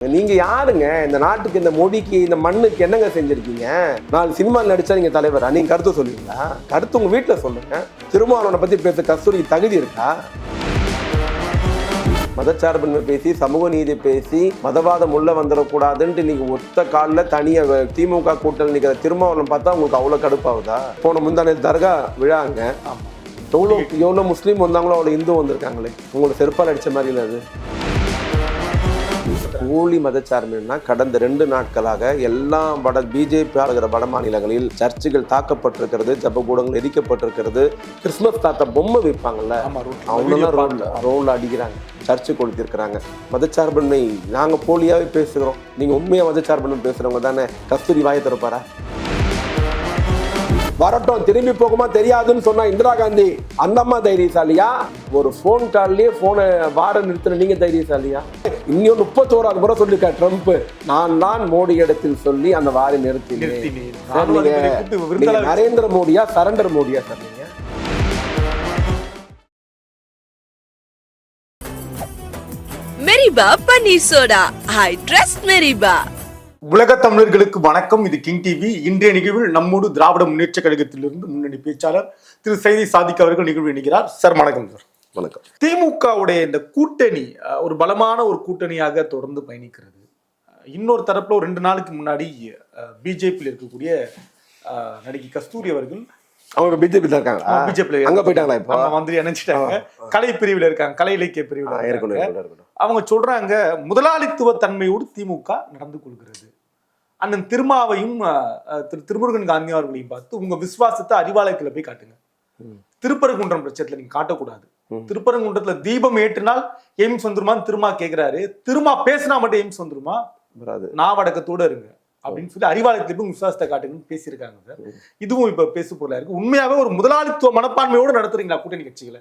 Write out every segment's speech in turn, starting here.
நீங்க யாருங்க? இந்த நாட்டுக்கு, இந்த மொழிக்கு, இந்த மண்ணுக்கு என்னங்க செஞ்சிருக்கீங்க? நான் சினிமாவில் நடிச்சா நீங்க தலைவரா? நீங்க கருத்து சொல்லுவீங்களா? கருத்து உங்க வீட்டுல சொல்லுங்க. திருமாவளவனை பத்தி பேச கஸ்தூரி தகுதி இருக்கா? மதச்சார்பின்மை பேசி, சமூக நீதி பேசி, மதவாதம் உள்ள வந்துடக்கூடாதுன்ட்டு நீங்க ஒத்த காலில் தனியா திமுக கூட்டணி நிற்கிற திருமாவளவன் பார்த்தா உங்களுக்கு அவ்வளவு கடுப்பாகுதா? போன முந்தானே தர்கா விழாங்க, எவ்வளோ முஸ்லீம் வந்தாங்களோ அவ்வளோ இந்து வந்திருக்காங்களே. உங்களுக்கு செருப்பால் அடிச்ச மாதிரி இல்லை அது. ஊழி மதச்சார்பின்னா கடந்த 2 நாட்களாக எல்லா பிஜேபி ஆளுகிற வட மாநிலங்களில் சர்ச்சுகள் தாக்கப்பட்டிருக்கிறது, ஜபக்கூடங்கள் எரிக்கப்பட்டிருக்கிறது. கிறிஸ்துமஸ் தாத்தா பொம்மை வைப்பாங்கல்ல, அவங்களாம் ரோல்ல அடிக்கிறாங்க, சர்ச்சு கொளுத்திருக்கிறாங்க. மதச்சார்பின்மை நாங்க போலியாவே பேசுகிறோம், நீங்க உண்மையா மதச்சார்பின்மை பேசுறவங்க தானே. கஸ்தூரி வாயை திறப்பாரா? வரட்டும், திரும்பி போகுமா தெரியாதுன்னு சொன்னா இந்திரா காந்தி அந்த அம்மா தைரியசாலியா? ஒரு போன் கால்லயே போனை வார நிறுத்தின நீங்க தைரியசாலியா? இன்னும் 31வது முறை சொல்லிருக்க ட்ரம்ப், நான் தான் மோடி இடத்தில் சொல்லி அந்த வாரை நிறுத்தினேன். நரேந்திர மோடியா சரண்டர் மோடியா சார் நீங்க? மெரிபா பன்னீர் சோடா, ஐ ட்ரஸ்ட் மெரிபா. உலக தமிழர்களுக்கு வணக்கம். இது கிங் டிவி. இன்றைய நிகழ்வில் நம்மோடு திராவிட முன்னேற்ற கழகத்திலிருந்து முன்னணி பேச்சாளர் திரு சைதை சாதிக் அவர்கள் நிகழ்வு இணைகிறார். சார் வணக்கம். சார் வணக்கம். திமுகவுடைய இந்த கூட்டணி ஒரு பலமான ஒரு கூட்டணியாக தொடர்ந்து பயணிக்கிறது. இன்னொரு தரப்புல ஒரு 2 நாளுக்கு முன்னாடி பிஜேபியில் இருக்கக்கூடிய நடிகை கஸ்தூரி அவர்கள், அவங்க பிஜேபி இருக்காங்க, பிஜேபி அங்க போயிட்டாங்களா? இப்போ வந்து நினைச்சிட்டாங்க, கலை பிரிவில் இருக்காங்க, கலை இலக்கிய பிரிவில். அவங்க சொல்றாங்க, முதலாளித்துவ தன்மையோடு திமுக நடந்து கொள்கிறது. அண்ணன் திருமாவையும் திருமுருகன் காந்தி அவர்களையும் பார்த்து உங்க விசுவாசத்தை அறிவாலயத்துல போய் காட்டுங்க. திருப்பரங்குன்றம் பிரச்சனைல நீங்க காட்டக்கூடாது. திருப்பரங்குன்றத்துல தீபம் ஏற்றினால் எய்ம்ஸ் வந்துருமான்னு திருமா கேட்கிறாரு. திருமா பேசினா மட்டும் எய்ம்ஸ் வந்துருமா? நாவடக்கத்தோட இருங்க அப்படின்னு சொல்லி அறிவாலயத்துல போய் விசுவாசத்தை காட்டுங்கன்னு பேசியிருக்காங்க சார். இதுவும் இப்ப பேசு பொருளா இருக்கு. உண்மையாவே ஒரு முதலாளித்துவ மனப்பான்மையோடு நடத்துறீங்களா கூட்டணி கட்சிகளை?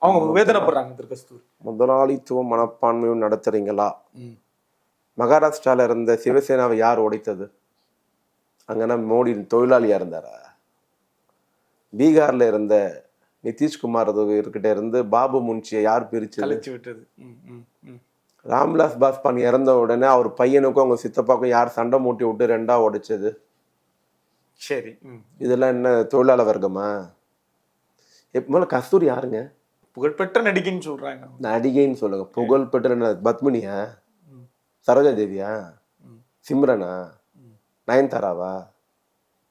அவங்க வேதனைப்படுறாங்க. திரு கஸ்தூரி, முதலாளித்துவ மனப்பான்மையும் நடத்துறீங்களா? மகாராஷ்டிரால இருந்த சிவசேனாவை யார் உடைத்தது? அங்கன்னா மோடி தொழிலாளியா இருந்தாரா? பீகார்ல இருந்த நிதிஷ்குமார் கிட்ட இருந்து பாபு முன்ஷியை யார் பிரிச்சு விட்டது? ராம்விலாஸ் பாஸ்வான் இறந்த உடனே அவர் பையனுக்கும் அவங்க சித்தப்பாக்கும் யார் சண்டை மூட்டி விட்டு 2ஆ உடைச்சது? சரி, இதெல்லாம் என்ன தொழிலாள வர்க்கமா? எப்ப கஸ்தூரி யாருங்க? புகழ்பெற்ற நடிகைன்னு சொல்றாங்க. நடிகைன்னு சொல்லுங்க. புகழ்பெற்ற பத்மினியா, சரோஜா தேவியா, சிம்ரனா, நயன்தாராவா?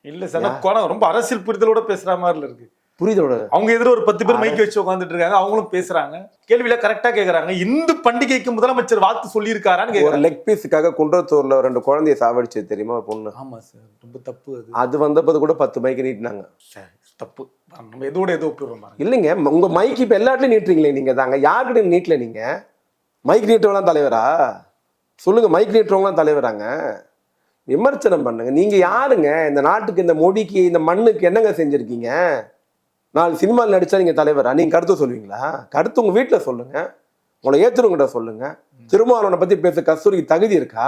இல்ல சார், ரொம்ப அரசியல் புரிதலோட பேசுற மாதிரி இருக்கு. புரிதலோட அவங்க எதிர ஒரு 10 பேர் மைக் வச்சு உட்காந்துட்டு இருக்காங்க, அவங்களும் பேசுறாங்க, கேள்வியில கரெக்டா கேக்குறாங்க. இந்து பண்டிகைக்கு முதலமைச்சர் வாழ்த்து சொல்லி இருக்காரான்னு ஒரு லெக் பீஸுக்காக குன்றத்தூர்ல 2 குழந்தைய சாவடிச்சு தெரியுமா ஒரு பொண்ணு? ஆமா சார், ரொம்ப தப்பு அது. அது வந்தபோது கூட 10 மைக் நீட்டினாங்க. தப்பு. நம்ம எதோட ஏதோ ஒப்பிடுறோம் இல்லைங்க. உங்க மைக் இப்ப எல்லா இடத்துலயும் நீட்டுறீங்களே நீங்க தாங்க. யாருக்கிட்ட நீட்டல நீங்க? மைக் நீட்டவங்களாம் தலைவரா? சொல்லுங்க, மைக் நீட்டுறவங்களாம் தலைவராங்க? விமர்சனம் பண்ணுங்க. நீங்க யாருங்க? இந்த நாட்டுக்கு, இந்த மொழிக்கு, இந்த மண்ணுக்கு என்னங்க செஞ்சிருக்கீங்க? நான் சினிமாவில் நடிச்சா நீங்க தலைவரா? நீங்க கருத்து சொல்லுவீங்களா? கருத்து உங்க வீட்டுல சொல்லுங்க, உங்களை ஏத்துறவங்கிட்ட சொல்லுங்க. திருமாவளவனை பத்தி பேச கஸ்தூரிக்கு தகுதி இருக்கா?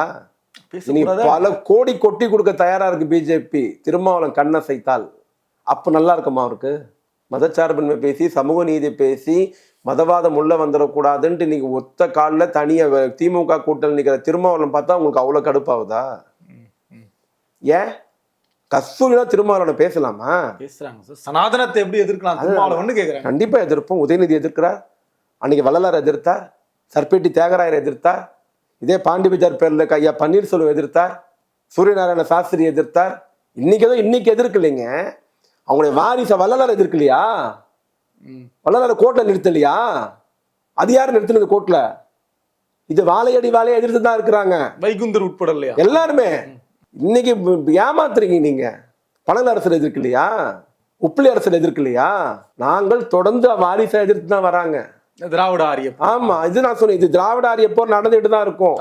பல கோடி கொட்டி கொடுக்க தயாரா இருக்கு பிஜேபி. திருமாவளவன் கண்ணசைத்தால் அப்ப நல்லா இருக்குமா அவருக்கு? மதச்சார்பின்மை பேசி, சமூக நீதி பேசி, மதவாதம் உள்ள வந்துடக்கூடாதுன்ட்டு நீங்க ஒத்த காலில் தனியா திமுக கூட்டணி நிற்கிற திருமாவளவன் பார்த்தா உங்களுக்கு அவ்வளவு கடுப்பாகுதா? ஏன் கஸ்தூரினா திருமாவளவனை பேசலாமா? பேசுறாங்க சார். சனாதனத்தை எப்படி எதிர்க்கலாம் திருமாவளவன் கேக்குறாங்க. கண்டிப்பா எதிர்ப்போம். உதயநிதி எதிர்க்கிறார், அன்னைக்கு வள்ளலார் எதிர்த்தார், சர்பேட்டி தியாகராயர் எதிர்த்தார், இதே பாண்டி பஜார் பேர்ல ஐயா பன்னீர்செல்வம் எதிர்த்தார், சூரியநாராயண சாஸ்திரி எதிர்த்தார். இன்னைக்கு எதிர்க்கலைங்க. அவங்களுடைய வாரிச வள்ளலார் எதிர்க்கலையா? வள்ளலார கோர்ட்ல நிறுத்தலையா? அது யாரு நிறுத்தினது கோர்ட்ல? இது வாழையடி வாழையா எதிர்த்து தான் இருக்கிறாங்க. வைகுந்தர் உட்பட இல்லையா எல்லாருமே. இன்னைக்கு ஏமாத்துறீங்க நீங்க. பணல் அரசு எதிர்க்கலையா? உப்பிலி அரசு எதிர்க்கலையா? நாங்கள் தொடர்ந்து வாரிசை எதிர்த்து தான் வராங்க. திராவிட ஆரிய. ஆமா, இது நான் சொன்னேன். இது திராவிட ஆரிய போர் நடந்துட்டு தான் இருக்கும்.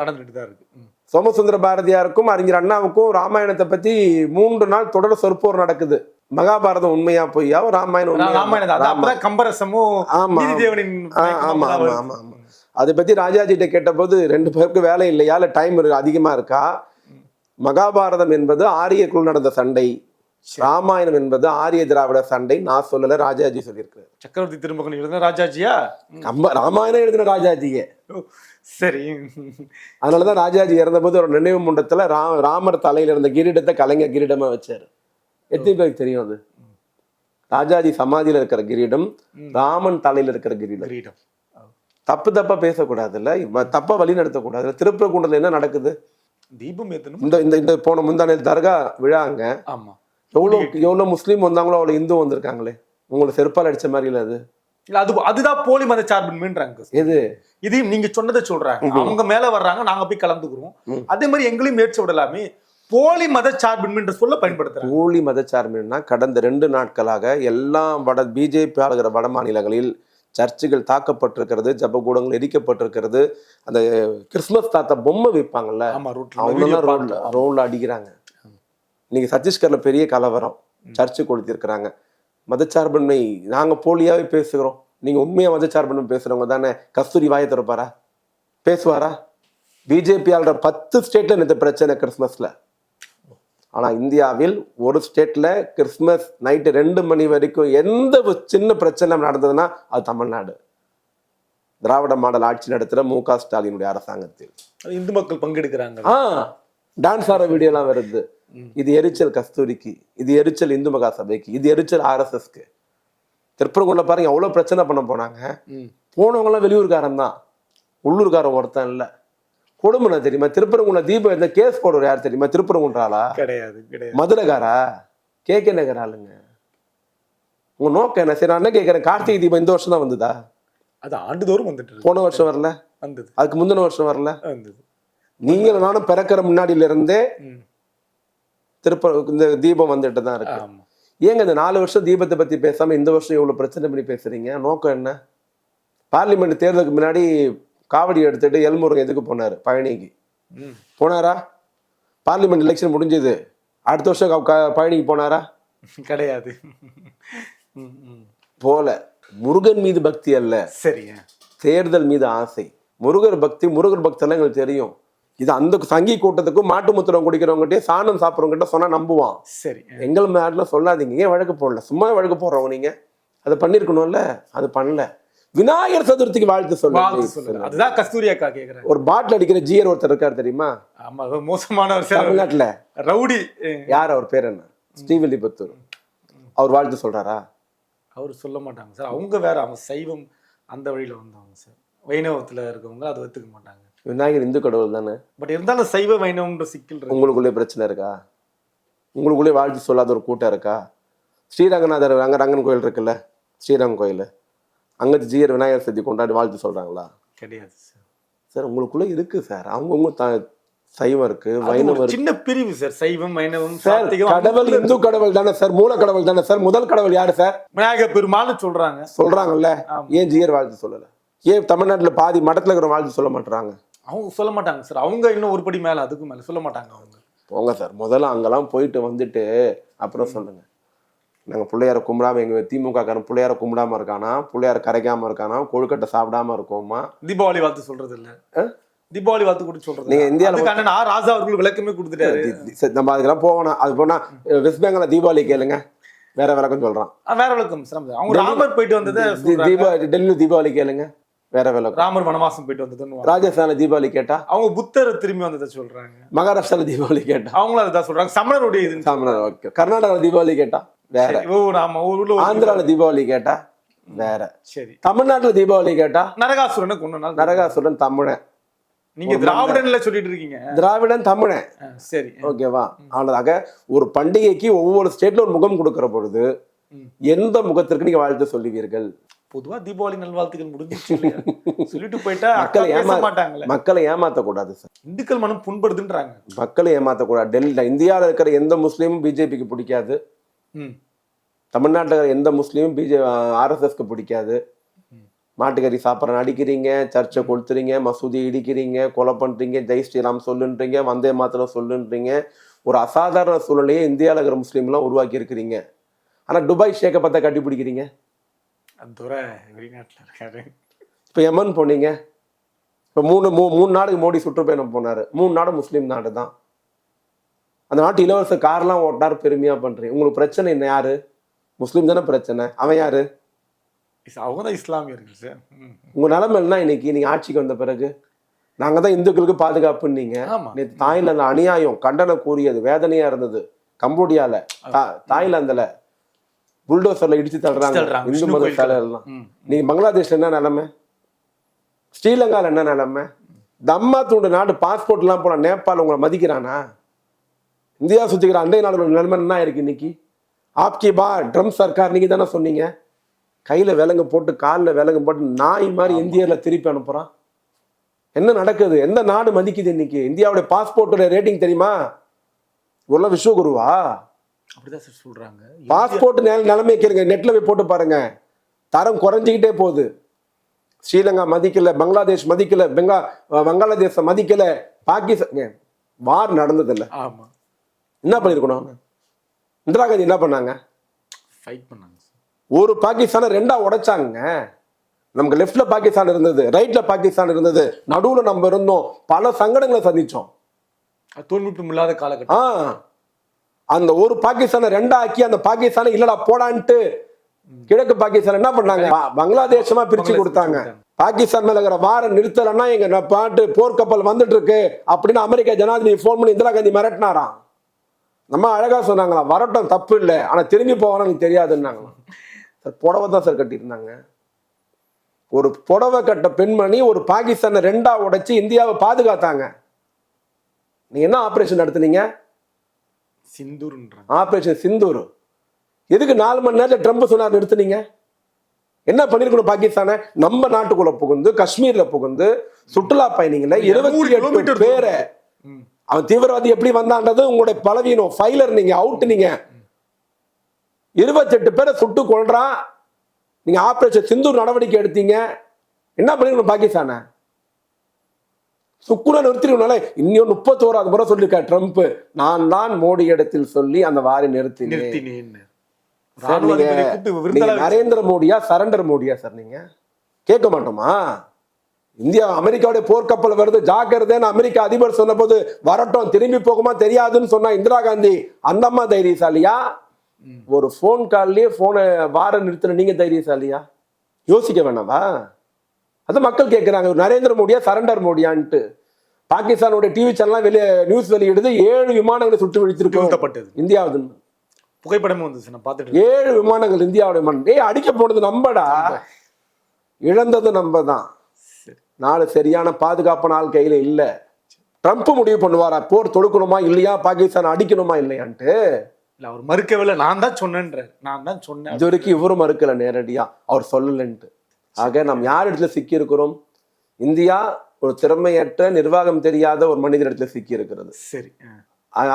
சோமசுந்தர பாரதியாருக்கும் அறிஞர் அண்ணாவுக்கும் ராமாயணத்தை பத்தி 3 நாள் தொடர் சொற்போர் நடக்குது. மகாபாரதம் உண்மையா பொய்யா? ராமாயணம் அதை பத்தி ராஜாஜிட்ட கேட்ட போது 2 பேருக்கு வேலை இல்லையா, இல்ல டைம் அதிகமா இருக்கா? மகாபாரதம் என்பது ஆரியக்குள் நடந்த சண்டை, ராமாயணம் என்பது ஆரிய திராவிட சண்டை. நான் சொல்லல, ராஜாஜி சொல்லியிருக்காரு. சக்கரவர்த்தி திருமகன் எழுதின ராஜாஜியா? ராமாயணம் எழுதின ராஜாஜியே. சரி. அதனாலதான் ராஜாஜி இறந்தபோது ஒரு நினைவு மண்டபத்துல ராமர் தலையில இருந்த கிரீடத்தை கலைஞர் கிரீடமா வச்சாரு. எத்தனை பேருக்கு தெரியும் அது? ராஜாஜி சமாதியில இருக்கிற கிரீடம் ராமன் தலையில இருக்கிற கிரீடம். கிரீடம். தப்பா பேசக்கூடாதுல்ல, தப்பா வழி நடத்தக்கூடாது. திருப்பரங்குன்றத்துல என்ன நடக்குது? தீபம் ஏத்தணும். இந்த போன முந்தானே தர்கா விழாங்க. ஆமா. எவ்வளவு முஸ்லீம் வந்தாங்களோ அவ்வளவு இந்து வந்திருக்காங்களே. உங்களை செருப்பால் அடிச்ச மாதிரி இல்ல அது. இல்ல அதுதான் போலி மத சார்பின்மைன்றாங்க. எது? இதையும் நீங்க சொன்னதை சொல்றாங்க. அவங்க மேல வர்றாங்க, நாங்க போய் கலந்துக்கிறோம். அதே மாதிரி எங்களையும் முயற்சி விடலாமே. போலி மத சார்பின்மைன்ற சொல்ல பயன்படுத்துறாங்க. போலி மத சார்பின்மைனா கடந்த 2 நாட்களாக எல்லா பிஜேபி ஆளுகிற வட மாநிலங்களில் சர்ச்சுகள் தாக்கப்பட்டிருக்கிறது, ஜபகூடங்கள் எரிக்கப்பட்டிருக்கிறது. அந்த கிறிஸ்துமஸ் தாத்தா பொம்மை வைப்பாங்கல்ல, அவங்க ரோட்ல அடிக்கிறாங்க. இன்னைக்கு சத்தீஸ்கர்ல பெரிய கலவரம், சர்ச்சு கொளுத்திருக்கிறாங்க. மதச்சார்பின்மை நாங்க போலியாவே பேசுகிறோம், நீங்க உண்மையா மதச்சார்பின்மை பேசுறவங்க தானே. கஸ்தூரி வாயை திறப்பாரா? பேசுவாரா? பிஜேபி ஆளுற 10 ஸ்டேட்ல இந்த பிரச்சனை கிறிஸ்துமஸ்ல. ஆனா இந்தியாவில் ஒரு ஸ்டேட்ல கிறிஸ்துமஸ் நைட்டு 2 மணி வரைக்கும் எந்த சின்ன பிரச்சனை நடந்ததுன்னா அது தமிழ்நாடு. திராவிட மாடல் ஆட்சி நடத்துற மு.க. ஸ்டாலினுடைய அரசாங்கத்தில் இந்து மக்கள் பங்கெடுக்கிறாங்க. டான்ஸ் ஆற வீடியோ எல்லாம் வருது. இது எரிச்சல் கஸ்தூரிக்கு, இது எரிச்சல் இந்து மகா சபைக்கு, இது எரிச்சல் RSSக்கு. திருப்பரங்குள்ள பாருங்க எவ்வளவு பிரச்சனை பண்ண போனாங்க. போனவங்க எல்லாம் வெளியூர்காரன் தான், உள்ளூர்காரன் ஒருத்தன் இல்ல. கொடுமனை தெரியுமா? திருப்பரங்குன்ற தீபம் இந்த கேஸ் போடுற யார் தெரியுமா? திருப்பரங்குன்றாளா? கிடையாது. மதுரைகாரா? KK நகர் ஆளுங்க. உங்க நோக்கம் என்ன? சரி நான் என்ன கேட்கறேன், கார்த்திகை தீபம் இந்த வருஷம் தான் வந்ததா? அது ஆண்டுதோறும் வந்துட்டு. போன வருஷம் வரல, வந்தது. அதுக்கு முந்தின வருஷம் வரல. வந்தது. நீங்களும் நானும் பிறக்கிற முன்னாடியில இருந்தே இந்த தீபம் வந்துட்டு தான் இருக்கு. ஏங்க இந்த 4 வருஷம் தீபத்தை பத்தி பேசாம இந்த வருஷம் இவ்வளவு பிரச்சனை பண்ணி பேசுறீங்க? நோக்கம் என்ன? பார்லிமெண்ட் தேர்தலுக்கு முன்னாடி காவடி எடுத்துட்டு எல்முருகன் எதுக்கு போனாரு? பழனிக்கு போனாரா? பார்லிமெண்ட் எலெக்ஷன் முடிஞ்சது, அடுத்த வருஷம் பழனிக்கு போனாரா? கிடையாது. போல. முருகன் மீது பக்தி அல்ல, சரிங்க, தேர்தல் மீது ஆசை. முருகர் பக்தெல்லாம் எங்களுக்கு தெரியும். இது அந்த சங்கி கூட்டத்துக்கும் மாட்டு முத்திரம் குடிக்கிறவங்ககிட்டே சாணம் சாப்பிட்றவங்ககிட்ட சொன்னா நம்புவான். சரி, எங்கள் மேல சொல்லாதீங்க. ஏன் வழக்கு போடல? சும்மா வழக்கு போடுறவங்க நீங்க அதை பண்ணிருக்கணும்ல, அது பண்ணல. விநாயகர் சதுர்த்திக்கு வாழ்த்து சொல்லுங்க. அதுதான் கஸ்தூரி அக்கா கேக்குறேன். ஒரு பாட்டில் அடிக்கிற ஜியர் ஒருத்தர் இருக்காரு தெரியுமா? ஆமா, மோசமானவர் தமிழ்நாட்டுல. ரவுடி. யார் அவர் பேர் என்ன? ஸ்ரீவில்லிபுத்தூர். அவர் வாழ்த்து சொல்றாரா? அவர் சொல்ல மாட்டாங்க சார். அவங்க வேற, அவங்க சைவம் அந்த வழியில வந்தவங்க சார். வைணவத்துல இருக்கவங்க அதை ஒத்துக்க மாட்டாங்க. விநாயகர் இந்து கடவுள் தானே. பட் இருந்தாலும் சைவ வைணவம்ன்ற சிக்கல் இருக்கு. உங்களுக்குள்ளே பிரச்சனை இருக்கா? உங்களுக்குள்ளே வாழ்த்து சொல்லாத ஒரு கூட்டம் இருக்கா? ஸ்ரீரங்கநாதர் ரங்கன் கோயில் இருக்குல்ல, ஸ்ரீரங்கம் கோயில், அங்கே ஜியர் விநாயகர் சதுர்த்தி கொண்டாடி வாழ்த்து சொல்றாங்களா? கிடையாது சார். சார் உங்களுக்குள்ள இருக்கு சார். அவங்கவுங்க சைவம் இருக்கு, வைணவம் சின்ன பிரிவு சார். சைவம் வைணவம் சார். கடவுள் இந்து கடவுள் தானே சார், மூல கடவுள் தானே சார். முதல் கடவுள் யாரு சார்? விநாயகர் பெருமாள்னு சொல்றாங்கல்ல. ஏன் ஜியர் வாழ்த்து சொல்லல? ஏன் தமிழ்நாட்டுல பாதி மடத்துல இருக்கிற வாழ்த்து சொல்ல மாட்டாங்க? அவங்க சொல்ல மாட்டாங்க சார். அவங்க இன்னும் ஒரு படி மேல, அதுக்கு மேல சொல்ல மாட்டாங்க அவங்க. போங்க சார், முதல்ல அங்கெல்லாம் போயிட்டு வந்துட்டு அப்புறம் சொல்லுங்க. நாங்க பிள்ளையார கும்பிடாம, எங்க திமுக காரன் பிள்ளையார கும்பிடாம இருக்கானா, பிள்ளையார கரைக்காம இருக்கானா, கொழுக்கட்டை சாப்பிடாம இருக்கோமா? தீபாவளி வாழ்த்து சொல்றது இல்ல. தீபாவளி வாழ்த்து கூட சொல்றது நீங்க இந்தியாவில் ராஜா அவர்கள் விளக்கமே கொடுத்துட்டாரு. நம்ம அதுக்கெல்லாம் போவோம். அது போனா வெஸ்ட் பெங்கால தீபாவளி கேளுங்க, வேற விளக்கம் சொல்றான். வேற விளக்கம். அவங்க ராமர் போயிட்டு வந்தது. டெல்லி தீபாவளி கேளுங்க, வேற விளக்கம். ராமர் வனவாசம் போயிட்டு வந்தது. ராஜஸ்தான்ல தீபாவளி கேட்டா அவங்க புத்தர் திரும்பி வந்ததை சொல்றாங்க. மகாராஷ்டிரால தீபாவளி கேட்டா அவங்களும் அதான் சொல்றாங்க. சமணருடைய இது. சமணர். ஓகே. கர்நாடகால தீபாவளி கேட்டா வேற. ஆந்திரால தீபாவளி கேட்டா வேற. சரி. தமிழ்நாட்டுல தீபாவளி கேட்டா நரகாசுரனை கொண்டு நாள். நரகாசுரன் தமிழன். நீங்க திராவிடன்ல சொல்லிட்டு இருக்கீங்க. திராவிடன் தமிழன். சரி, ஓகேவா? அவ்வளவுதாக ஒரு பண்டிகைக்கு ஒவ்வொரு ஸ்டேட்ல ஒரு முகம் கொடுக்கிற பொழுது எந்த முகத்திற்கு நீங்க வாழ்த்து சொல்லுவீர்கள்? பொதுவா தீபாவளி நல்வாழ்த்துக்கள் முடிஞ்சிச்சு சொல்லிட்டு போயிட்டா மக்களை ஏமாத்த கூடாது சார். இந்துக்கள் மனம் புண்படுதுன்றாங்க. மக்களை ஏமாத்த கூடாது. டெல்லியில இந்தியாவில் இருக்கிற எந்த முஸ்லீமும் பிஜேபிக்கு பிடிக்காது. தமிழ்நாட்டில் இருக்கிற எந்த முஸ்லீமும் RSSக்கு பிடிக்காது. மாட்டுக்கறி சாப்பிட்ற அடிக்கிறீங்க, சர்ச்சை கொளுத்துறீங்க, மசூதி இடிக்கிறீங்க, கொலை பண்றீங்க, ஜெய் ஸ்ரீராம் சொல்லுன்றீங்க, வந்தே மாத்திரம் சொல்லுன்றீங்க. ஒரு அசாதாரண சூழ்நிலையை இந்தியாவில் இருக்கிற முஸ்லீம்லாம் உருவாக்கி இருக்கிறீங்க. ஆனா துபாய் ஷேக்கை பார்த்தா கட்டி பிடிக்கிறீங்க. வெளிநாட்டில் இருக்காரு. இப்போ யமன் போனீங்க. இப்போ மூணு நாடுக்கு மோடி சுற்றுப்பயணம் போனாரு. 3 நாடு முஸ்லீம் நாடு தான். அந்த நாட்டு இலவச கார்லாம் ஓட்டினார், பெருமையா பண்றீங்க. உங்களுக்கு பிரச்சனை என்ன? யாரு? முஸ்லீம் தானே பிரச்சனை. அவன் யாரு? அவங்க தான் இஸ்லாமியர்கள் சார். உங்க நிலைமை என்ன இன்னைக்கு நீங்க ஆட்சிக்கு வந்த பிறகு? நாங்க தான் இந்துக்களுக்கு பாதுகாப்புன்னீங்க. ஆமா. நேற்று தாய்லாந்து அநியாயம் கண்டனம் கூறியது, வேதனையா இருந்தது. கம்போடியால தாய்லாந்துல புல்டோசர்ல இடிச்சு தள்ளுறாங்க தள்ளுறாங்க. இந்து விஷ்ணு மத கோயில் சிலையெல்லாம். நீங்க பங்களாதேஷ்ல என்ன நிலைமை, ஸ்ரீலங்கால என்ன நிலைமை, தம்மா தூண்டு நாடு பாஸ்போர்ட் எல்லாம் போன நேபாள் உங்களை மதிக்கிறானா? இந்தியா சுத்திக்கிற அண்டை நாடுகளோட நிலைமை என்ன இருக்கு இன்னைக்கு? ஆப்கி பா ட்ரம் சர்க்கார் நீங்க தானே சொன்னீங்க. கையில விலங்கு போட்டு காலில் விலங்கு போட்டு நாய் மாதிரி இந்தியால திருப்பி அனுப்புறான். என்ன நடக்குது? எந்த நாடு மதிக்குது இன்னைக்கு? இந்தியாவுடைய பாஸ்போர்ட்டோட ரேட்டிங் தெரியுமா? இவ்வளவு விஸ்வகுருவா? அப்படிதான் சார் சொல்றாங்க. பாஸ்போர்ட் நிலைமை கேளுங்க, நெட்ல போய் போட்டு பாருங்க. தரம் குறைஞ்சிக்கிட்டே போகுது. ஸ்ரீலங்கா மதிக்கல, பங்களாதேஷ் மதிக்கல, வங்காளதேச மதிக்கல, பாகிஸ்தான் வார் நடந்தது இல்ல. ஆமா. என்ன பண்ணிருக்கணும்? இந்திரா காந்தி என்ன பண்ணாங்க? ஃபைட் பண்ணாங்க. ஒரு பாகிஸ்தானை ரெண்டா உடைச்சாங்க. நமக்கு லெஃப்ட்ல பாகிஸ்தான் இருந்தது, ரைட்ல பாகிஸ்தான் இருந்தது, நடுவுல நம்ம இருந்தோம். பல சங்கடங்களை சந்திச்சோம். தோல்வியும் இல்லாத காலகட்டம். அந்த ஒரு பாகிஸ்தானை ரெண்டா ஆக்கி அந்த பாகிஸ்தானை இல்லடா போடான்ட்டு கிழக்கு பாகிஸ்தான் என்ன பண்ணாங்க? பங்களாதேசமா பிரிச்சு கொடுத்தாங்க. பாகிஸ்தான் மேல இருக்கிற வார நிறுத்தலன்னா எங்க பாட்டு போர்க்கப்பல் வந்துட்டு இருக்கு அப்படின்னு அமெரிக்கா ஜனாதிபதி போன் பண்ணி இந்திரா காந்தி மிரட்டினாராம். நம்ம அழகா சொன்னாங்களா, வரட்டும் தப்பு இல்லை, ஆனா திரும்பி போவானு எனக்கு தெரியாதுன்னாங்களாம். புடவை தான் சார் கட்டியிருந்தாங்க. ஒரு புடவை கட்ட பெண்மணி ஒரு பாகிஸ்தானை ரெண்டா உடைச்சு இந்தியாவை பாதுகாத்தாங்க. நீ என்ன ஆபரேஷன் நடத்துனீங்க? ஆபரேஷன் சிந்தூர். எதுக்கு 4 மணி நேரத்தில் ட்ரம்ப் சொன்னார் நிறுத்துனீங்க? என்ன பண்ணிருக்கணும்? பாகிஸ்தானை நம்ம நாட்டுக்குள்ள புகுந்து காஷ்மீர்ல புகுந்து சுற்றுலா பயணிகளை 28 பேரை அவன் தீவிரவாதி எப்படி வந்தான்றது உங்களுடைய பலவீனம். ஃபைலர் நீங்க, அவுட் நீங்க. 28 பேரை சுட்டு கொள்றான். நீங்க ஆபரேஷன் சிந்தூர் நடவடிக்கை எடுத்தீங்க. என்ன பண்ணிருக்கணும்? பாகிஸ்தானை சுக்குன நிறுத்தினால இன்னும் 31வது முறை சொல்லிருக்க ட்ரம்ப், நான் தான் மோடி இடத்தில் சொல்லி அந்த வாரி நிறுத்தினேன். நரேந்திர மோடியா சரண்டர் மோடியா சார்? நீங்க கேட்க மாட்டோமா? இந்தியா அமெரிக்காவுடைய போர்க்கப்பல் வருது ஜாக்கிரதைன்னு அமெரிக்கா அதிபர் சொன்ன போது வரட்டும் திரும்பி போகுமா தெரியாதுன்னு சொன்னா இந்திரா காந்தி அந்த அம்மா தைரியசாலியா? ஒரு போன் கால்லயே போனை வார நிறுத்தின நீங்க தைரியசாலியா? யோசிக்க வேணாமா? அது மக்கள் கேட்கிறாங்க, நரேந்திர மோடியா சரண்டர் மோடியான்ட்டு. பாகிஸ்தானுடைய டிவி சேனல் வெளியே நியூஸ் வெளியிடுது 7 விமானங்களை சுட்டு விழித்திருக்கு இந்தியாவது. புகைப்படமே வந்து 7 விமானங்கள் இந்தியாவுடைய மண். அடிக்க போனது நம்படா, இழந்தது நம்ம தான். நாடு சரியான பாதுகாப்பு நாள் கையில இல்ல. ட்ரம்ப் முடிவு பண்ணுவாரா போர் தொடுக்கணுமா இல்லையா, பாகிஸ்தான் அடிக்கணுமா இல்லையான்ட்டு? அவர் மறுக்கவில்லை, நான் தான் சொன்னேன். இது வரைக்கும் இவரும் மறுக்கல நேரடியா, அவர் சொல்லலன்ட்டு. ஆக நாம் யார் இடத்துல சிக்கி இருக்கிறோம்? இந்தியா ஒரு திறமையற்ற நிர்வாகம் தெரியாத ஒரு மனிதர் இடத்துல சிக்கி இருக்கிறது. சரி,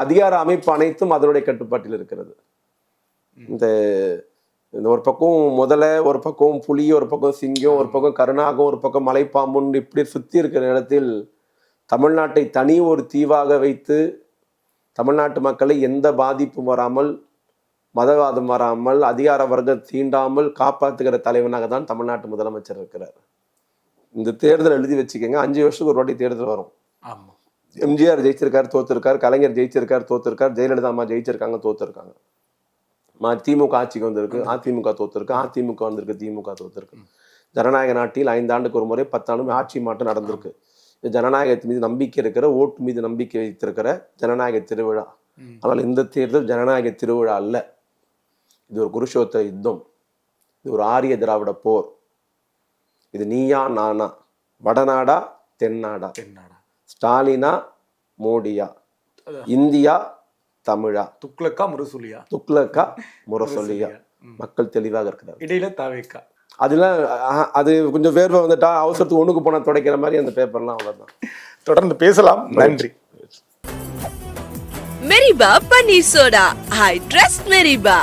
அதிகார அமைப்பு அனைத்தும் அதனுடைய கட்டுப்பாட்டில் இருக்கிறது. இந்த ஒரு பக்கம் முதல்ல, ஒரு பக்கம் புலி, ஒரு பக்கம் சிங்கம், ஒரு பக்கம் கருணாகம், ஒரு பக்கம் மலைப்பாம்புன்னு இப்படி சுத்தி இருக்கிற இடத்தில் தமிழ்நாட்டை தனி ஒரு தீவாக வைத்து தமிழ்நாட்டு மக்களை எந்த பாதிப்பும் வராமல், மதவாதம் வராமல், அதிகார வர்க்கம் தீண்டாமல் காப்பாற்றுகிற தலைவனாக தான் தமிழ்நாட்டு முதலமைச்சர் இருக்கிறார். இந்த தேர்தல் எழுதி வச்சுக்கோங்க, 5 வருஷத்துக்கு ஒரு வாட்டி தேர்தல் வரும். எம்ஜிஆர் ஜெயிச்சிருக்காரு, தோத்திருக்காரு. கலைஞர் ஜெயிச்சிருக்காரு, தோத்திருக்காரு. ஜெயலலிதா அம்மா ஜெயிச்சிருக்காங்க, தோத்திருக்காங்க. திமுக ஆட்சிக்கு வந்திருக்கு, அதிமுக தோத்திருக்கு. அதிமுக வந்திருக்கு, திமுக தோத்திருக்கு. ஜனநாயக நாட்டில் 5 ஆண்டுக்கு ஒரு முறை 10 ஆண்டு ஆட்சி மாற்றம் நடந்திருக்கு. ஜனநாயகத்தின் மீது நம்பிக்கை இருக்கிற, ஓட்டு மீது நம்பிக்கை வைத்திருக்கிற ஜனநாயக திருவிழா. ஆனால் இந்த தேர்தல் ஜனநாயக திருவிழா அல்ல. இது ஒரு குருஷோத்திர யுத்தம். இது ஒரு ஆரிய திராவிட போர். இது நீயா நானா, வடநாடா தென்னாடா, ஸ்டாலினா மோடியா, இந்தியா தமிழா, துக்ளக்கா முரசொலியா, துக்ளக்கா முரசொலியா? மக்கள் தெளிவாக இருக்கிறார். இடையில தாவேக்கா அதெல்லாம் அது கொஞ்சம் வேர்வை வந்துட்டா அவசரத்துக்கு ஒண்ணுக்கு போனா துடைக்கிற மாதிரி அந்த பேப்பர்லாம் அவ்வளவுதான். தொடர்ந்து பேசலாம். நன்றி. மெரிபா பன்னீர் சோடா. I trust மெரிபா.